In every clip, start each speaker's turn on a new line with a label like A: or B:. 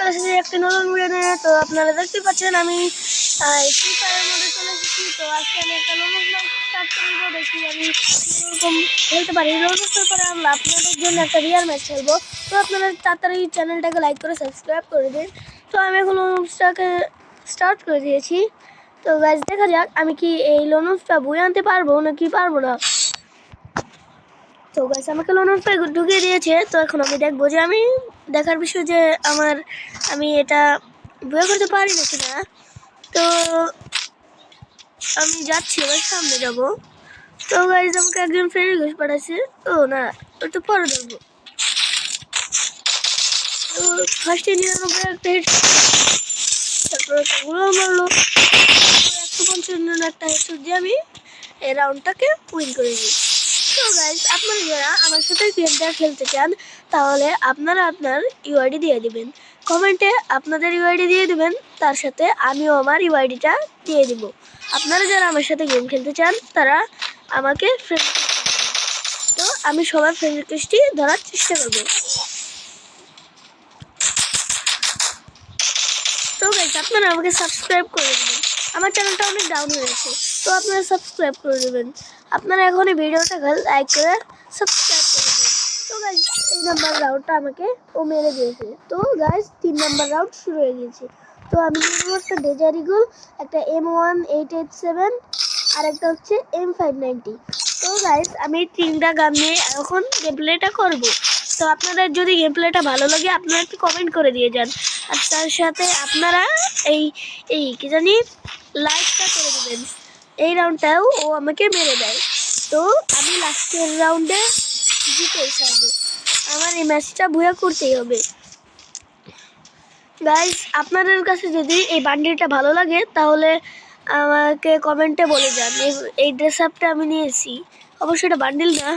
A: চলে এসেছি একটি নতুন ভিডিও নিয়ে। তো আপনারা দেখতে পাচ্ছেন আমি ফ্রি ফায়ারের মধ্যে চলে এসেছি। তো আজকে আমি একটা নতুন স্টার্ট করবো, দেখি আমি কীরকম খেলতে পারি। রোজের পরে আমরা আপনাদের জন্য একটা রিয়াল ম্যাচ খেলবো। তো আপনারা তাড়াতাড়ি চ্যানেলটাকে লাইক করে সাবস্ক্রাইব করে দিন। তো আমি এখন লোনসটাকে স্টার্ট করে দিয়েছি। তো গাইজ দেখা যাক আমি কি এই লোনসটা বয়ে আনতে পারবো নাকি পারবো না। তো গাইস আমাকে লোনসটা ঢুকিয়ে দিয়েছে। তো এখন আমি দেখবো যে আমি দেখার বিষয় যে আমি এটা বয়ে করতে পারি নাকি না। তো আমি যাচ্ছি, এবার সামনে যাব। তো গাইস আমাকে একজন ফ্রেন্ড রিকোয়েস্ট পাঠাচ্ছে। ও না, একটু পরে দেখবো। তো ফার্স্টে 99 একটা হিট, তারপর একটা গুলো মারলো 155 একটা হেডশট দিয়ে আমি এই রাউন্ডটাকে উইন করে দিই। তো গাইস আপনারা যারা আমার সাথে গেমটা খেলতে চান তাহলে আপনারা আপনার ইউআইডি দিয়ে দিবেন কমেন্টে, আপনাদের ইউআইডি দিয়ে দিবেন, তার সাথে আমিও আমার ইউআইডিটা দিয়ে দিব। আপনারা যারা আমার সাথে গেম খেলতে চান তারা আমাকে ফ্রেন্ড রিকোয়েস্ট দিবেন। তো আমি সবার ফ্রেন্ড রিকোয়েস্টই ধরার চেষ্টা করব। তো গাইস আপনারা আমাকে সাবস্ক্রাইব করে দেবেন, আমার চ্যানেলটা অনেক ডাউন হয়ে গেছে। তো আপনারা সাবস্ক্রাইব করে দেবেন, আপনারা এখনই ভিডিওটাকে লাইক করে সাবস্ক্রাইব করে দেবেন। তো গাইস এই নাম্বার রাউন্ডটা আমাকে ও মেরে দিয়েছে। তো গাইস 3 নাম্বার রাউন্ড শুরু হয়ে গেছে। তো আমি নিব একটা ডেজার ইগল, একটা M1887 আর একটা হচ্ছে M590। তো গাইস আমি 3টা গান নিয়ে এখন গেম প্লেটা করবো। তো আপনাদের যদি গেম প্লেটা ভালো লাগে আপনারা একটু কমেন্ট করে দিয়ে যান, আর তার সাথে আপনারা এই কি জানি লাইকটা করে দেবেন। এই রাউন্ডটাও ও আমাকে মেরে দেয়। তো আমি লাস্টের রাউন্ডে জিতেই ছাড়বো, আমার এই ম্যাচটা ভুয়া করতেই হবে। গাইস আপনাদের কাছে যদি এই বান্ডিলটা ভালো লাগে তাহলে আমাকে কমেন্টে বলে যান। এই ড্রেস আপটা আমি নিয়েছি, অবশ্যই এটা বান্ডিল না।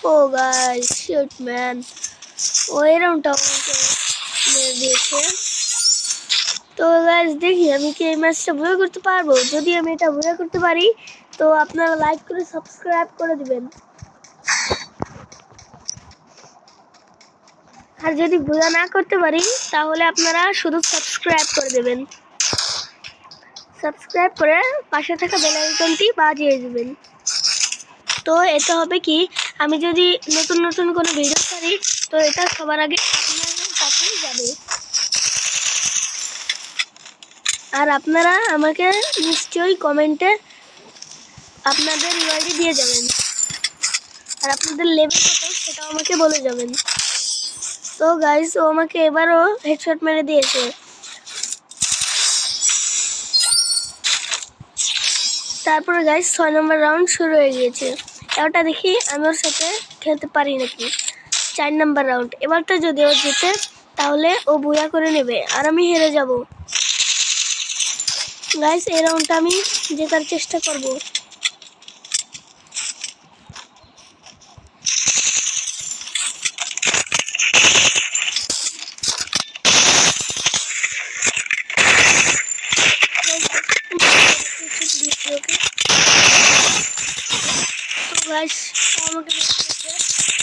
A: ও গাইস শিট ম্যান, ও এই রাউন্ডটা আমাকে মেরে দিয়েছে। তো গাইস দেখি আমি কি এই ম্যাচটা ভুয়া করতে পারবো। যদি আমি এটা ভুয়া করতে পারি তো আপনারা লাইক করে সাবস্ক্রাইব করে দিবেন, আর যদি ভুয়া না করতে পারি তাহলে আপনারা শুধু সাবস্ক্রাইব করে দেবেন। সাবস্ক্রাইব করে পাশে থাকা বেল আইকনটি বাজিয়ে দিবেন। তো এটা হবে কি আমি যদি নতুন নতুন কোনো ভিডিও ছাড়ি তো এটা সবার আগে আপনাদের কাছেই যাবে। আর আপনারা আমাকে নিশ্চয়ই কমেন্টে আপনাদের ইউআইডি দিয়ে যাবেন, আর আপনাদের লেভেল কত সেটাও আমাকে বলে যাবেন। তো গাইস ও আমাকে এবারও হেডশট মেরে দিয়েছে। তারপরে গাইস 6 নম্বর রাউন্ড শুরু হয়ে গিয়েছে। এবারটা দেখি আমি ওর সাথে খেলতে পারি নাকি। 4 নম্বর রাউন্ড, এবারটা যদি ও জিতে তাহলে ও বুয়া করে নেবে আর আমি হেরে যাব। গাইস এই রাউন্ডটা আমি জেতার চেষ্টা করব।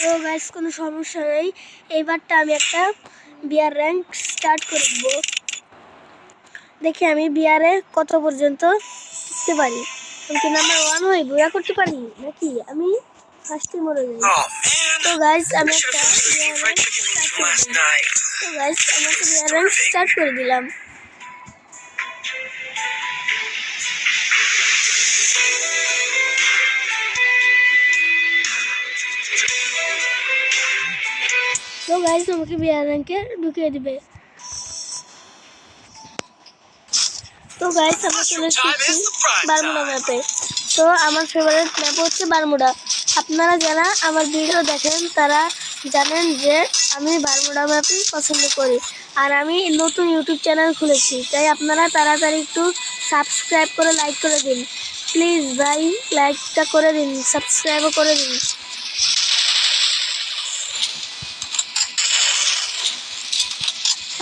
A: তো গাইস কোনো সমস্যা নেই, এইবারটা আমি একটা বিয়ার র্যাঙ্ক স্টার্ট করে দেবো। দেখি আমি বিয়ারে কত পর্যন্ত জিততে পারি, আমি কি নাম্বার 1 হই, বুয়া করতে পারি নাকি আমি ফার্স্টে মরে যাই। তো গাইস আমি একটা বিয়ার র্যাঙ্ক স্টার্ট করে দিলাম। তো গাইস আমি একটা বিয়ার র্যাঙ্ক স্টার্ট করে দিলাম। তো গাইস আমাকে বিয়ার র্যাঙ্কে ঢুকিয়ে দিবে। তো গাইস আমরা চলে এসেছি বারমুডা ম্যাপে। তো আমার ফেভারিট ম্যাপ হচ্ছে বারমুডা। আপনারা যারা আমার ভিডিও দেখেন তারা জানেন যে আমি বারমুডা ম্যাপই পছন্দ করি, আর আমি নতুন ইউটিউব চ্যানেল খুলেছি, তাই আপনারা তাড়াতাড়ি একটু সাবস্ক্রাইব করে লাইক করে দিন প্লিজ ভাই, লাইকটা করে দিন, সাবস্ক্রাইবও করে দিন।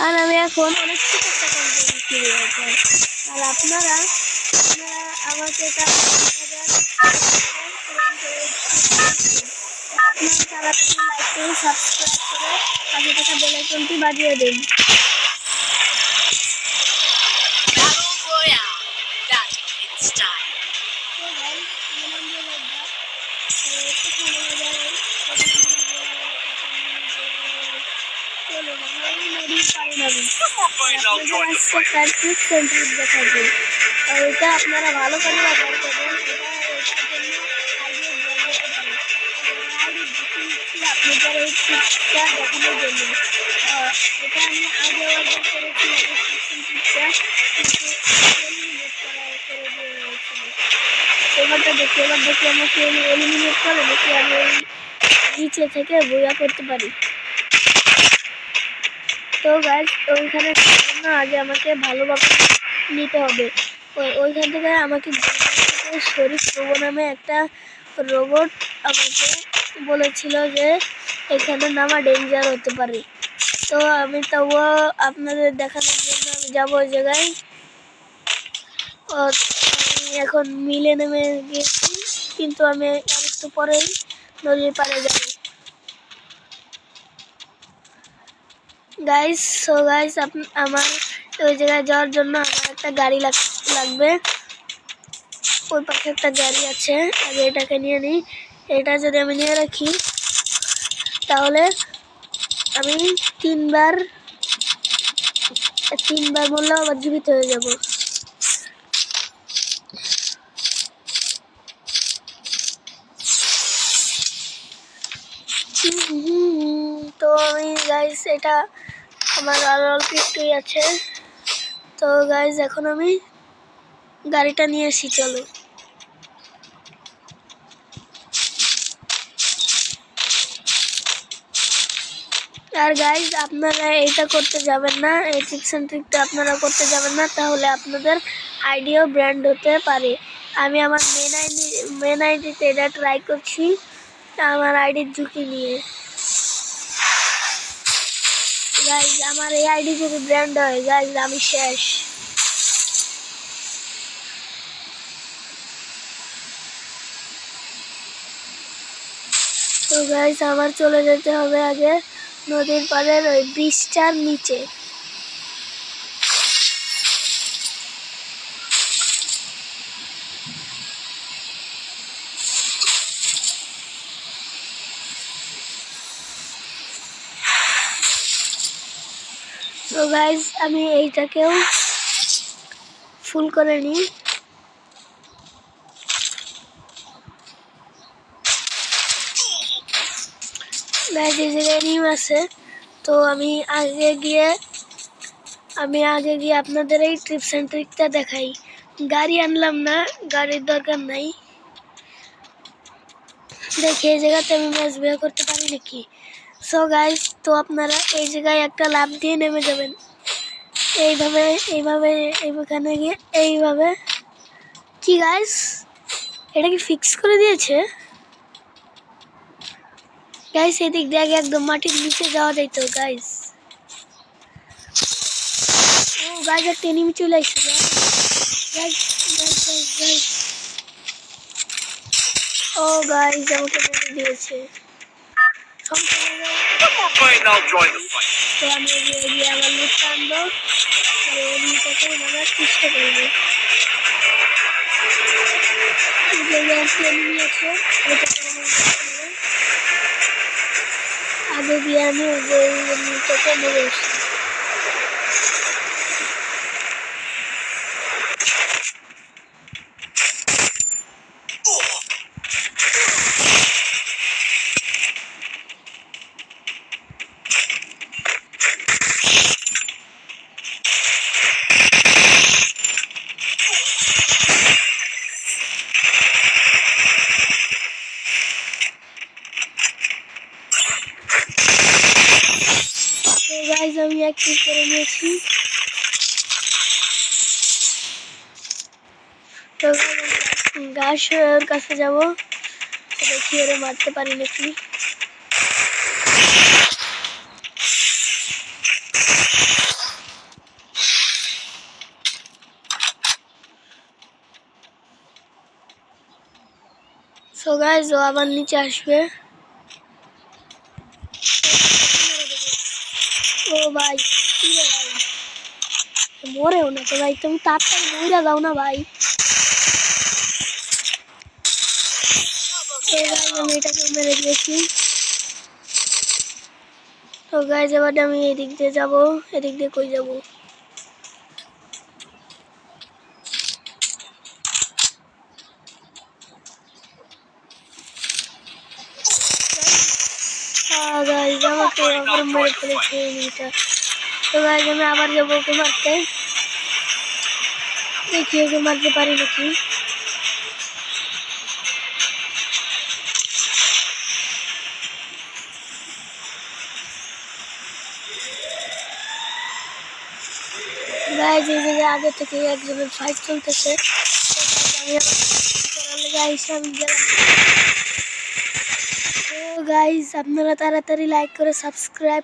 A: আর আমি এখন অনেক ছোট একটা কন্টেন্ট ক্রিয়েটর, আর আপনারা আমাকে এটা আপনারা তাড়াতাড়ি লাইক করে সাবস্ক্রাইব করে পাশে থাকা বেল আইকনটি বাজিয়ে দিন। এটা আপনারা ভালো করে ব্যবহার করবেন। আপনাদের এই টিপসটা দেখানোর জন্য এটা আমি আগে অর্ডার করেছিলাম এবারটা দেখি আমাকে এলিমিনেট করে নাকি আমি ওই নিচে থেকে বইয়া করতে পারি। তো গাইজ ওইখানে জন্য আগে আমাকে ভালোভাবে নিতে হবে। ওইখান থেকে আমাকে শরীফ রোবো নামে একটা রোবট আমাকে বলেছিল যে এখানে নামা ডেঞ্জার হতে পারে। তো আমি তবুও আপনাদের দেখানোর জন্য আমি যাবো ওই জায়গায়। আমি এখন মিলে নেমে গেছি, কিন্তু আমি আরেকটু পরেই নদীর পাড়ে যাব। গাইস আমার ওই জায়গায় যাওয়ার জন্য আমার একটা গাড়ি লাগবে। ওই পাশে একটা গাড়ি আছে, আগে এটাকে নিয়ে নিই। এটা যদি আমি নিয়ে রাখি তাহলে আমি তিনবার বললেও আবার জীবিত হয়ে যাব। তো আমি গাইস এটা আমার আর অল্প একটুই আছে। তো গাইস এখন আমি গাড়িটা নিয়ে আসি, চলো। আর গাইস আপনারা এইটা করতে যাবেন না, এই টিপস এন্ড ট্রিকটা আপনারা করতে যাবেন না, তাহলে আপনাদের আইডিও ব্র্যান্ড হতে পারে। আমি আমার মেন আইডিতে এটা ট্রাই করছি, আমার আইডির ঝুঁকি নিয়ে। গাইস আমার এই আইডি যদি ব্র্যান্ড হয় গাইস আমি শেষ। তো গাইস আমার চলে যেতে হবে আগে নদীর পাড়ের ওই ব্রিজটার নিচে। তো গাইস আমি এইটাকেও ফুল করে নিই। গাইস এই জায়গায় নিউ আছে, তো আমি আগে গিয়ে আপনাদের এই টিপস এন্ড ট্রিকটা দেখাই। গাড়ি আনলাম না, গাড়ির দরকার নাই। দেখি এই জায়গাতে আমি ম্যাচ বের করতে পারি নাকি। সো গাইস তো আপনারা এই জায়গায় একটা লাফ দিয়ে নেমে যাবেন, এইভাবে এইখানে গিয়ে এইভাবে। কি গাইস এটা কি ফিক্স করে দিয়েছে? গাইস এদিক দিয়ে আগে একদম মাটির নিচে যাওয়া যায় তো গাইস। ও গাইস একটা এনিমি চলে আসছে গাইস। ও গাইস আমাকে মেরে দিয়েছে। তো আমি এগিয়ে আমার লুট আনবো আর এনিমিটাকে মারার চেষ্টা করবো। এনিমি আছে আগে গিয়ে আমি ওই এনিমিটাকে মেরে আসি। আমি এক কিল করে নিয়েছি। তো গাছের কাছে যাবো, দেখি ওরে মারতে পারি নাকি। সো গাইস ও আবার নিচে আসবে। ভাই কি রে ভাই মরেও না তো ভাই তুমি তাড়াতাড়ি মইরা যাও না ভাই তো গাইজ আমি এটাকে মেরে দিয়েছি তো গাইজ এবার আমি এদিক দিয়ে যাবো এদিক দিয়ে কই যাবো গাইজ আমাকে আবার মেরে ফেলেছে এনিমিটা তো গাইজ আমি আবার যাবো ওকে মারতে দেখি ওকে মারতে পারি নাকি গাইজ এই জায়গায় আগে থেকে একজনের ফাইট চলতেছে আমি গেলাম তো গাইজ আপনারা তাড়াতাড়ি লাইক করে সাবস্ক্রাইব